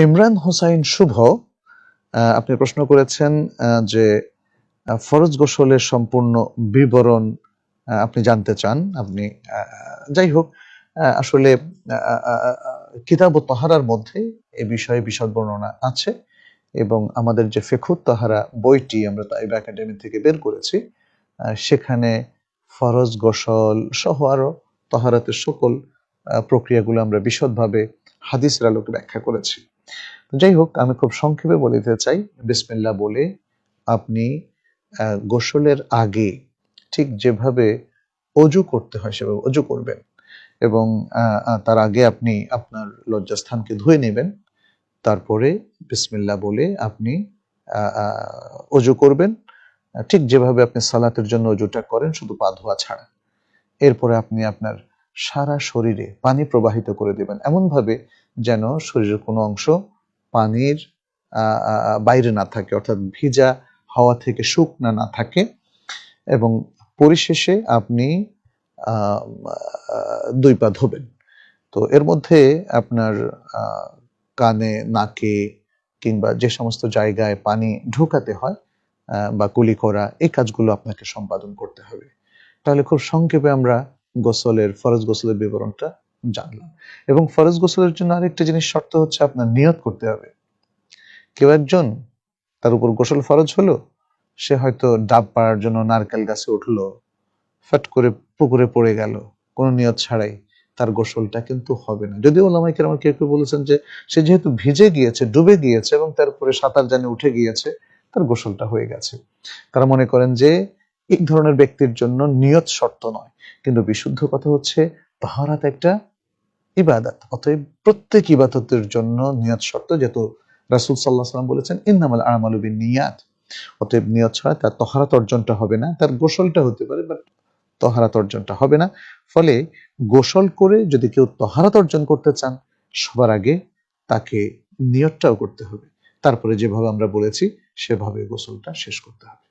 ইমরান হোসাইন শুভ আপনি প্রশ্ন করেছেন যে ফরজ গোসলের সম্পূর্ণ বিবরণ আপনি জানতে চান। আপনি যাই হোক, আসলে কিতাব ও তাহারার মধ্যে এ বিষয়ে বিশদ বর্ণনা আছে এবং আমাদের যে ফিকহুত তাহারা বইটি আমরা তাইবা একাডেমি থেকে বের করেছি, সেখানে ফরজ গোসল সহ আরো তাহারাতের সকল প্রক্রিয়াগুলো আমরা বিশদভাবে হাদিসের আলোকে ব্যাখ্যা করেছি। যাই হোক, আমি খুব সংক্ষেপে বলে দিতে চাই, বিসমিল্লাহ বলে আপনি গোসলের আগে ঠিক যেভাবে অজু করতে হয় সেভাবে অজু করবেন এবং তার আগে আপনি আপনার লজ্জাস্থানকে ধুয়ে নেবেন। তারপরে বিসমিল্লাহ বলে আপনি অজু করবেন, ঠিক যেভাবে আপনি সালাতের জন্য অজুটা করেন, শুধু পা ধোয়া ছাড়া। এরপরে আপনি আপনার সারা শরীরে পানি প্রবাহিত করে দেবেন এমনভাবে যেন শরীরের কোনো অংশ পানির বাইরে না থাকে, অর্থাৎ ভিজা হাওয়া থেকে শুকনা না থাকে। এবং পরিশেষে আপনি দুই পা ধোবেন। তো এর মধ্যে আপনার কানে, নাকে কিংবা যে সমস্ত জায়গায় পানি ঢোকাতে হয় বা কুলি করা, এই কাজগুলো আপনাকে সম্পাদন করতে হবে। তাহলে খুব সংক্ষেপে আমরা ফরজ গোসলের বিবরণটা জানলাম। এবং ফরজ গোসলের জন্য আরেকটা জিনিস শর্ত হচ্ছে আপনার নিয়ত করতে হবে। কেউ একজন, তার উপর গোসল ফরজ হলো, সে হয়তো ডাব পাড়ার জন্য নারকেল গাছে উঠলো, ফট করে পুকুরে পড়ে গেল কোনো নিয়ত ছাড়াই, তার গোসলটা কিন্তু হবে না। যদিও ওলামায়ে কেরাম কেউ কেউ বলেছেন যে সে যেহেতু ভিজে গিয়েছে, ডুবে গিয়েছে এবং তারপরে সাঁতার জানে উঠে গিয়েছে, তার গোসলটা হয়ে গেছে। তারা মনে করেন যে এই ধরনের ব্যক্তির জন্য নিয়ত শর্ত নয়, কিন্তু বিশুদ্ধ কথা হচ্ছে তাহারাত একটা ইবাদত, অতএব প্রত্যেক ইবাদতের জন্য নিয়ত শর্ত, যেহেতু রাসূল সাল্লাল্লাহু আলাইহি ওয়াসাল্লাম বলেছেন ইন্নামাল আমালু বিন্নিয়াত। অতএব নিয়ত ছাড়া তার তাহারাত অর্জনটা হবে না। তার গোসলটা হতে পারে, বাট তাহারাত অর্জনটা হবে না। ফলে গোসল করে যদি কেউ তাহারাত অর্জন করতে চান, সবার আগে তাকে নিয়তটাও করতে হবে, তারপরে যেভাবে আমরা বলেছি সেভাবে গোসলটা শেষ করতে হবে।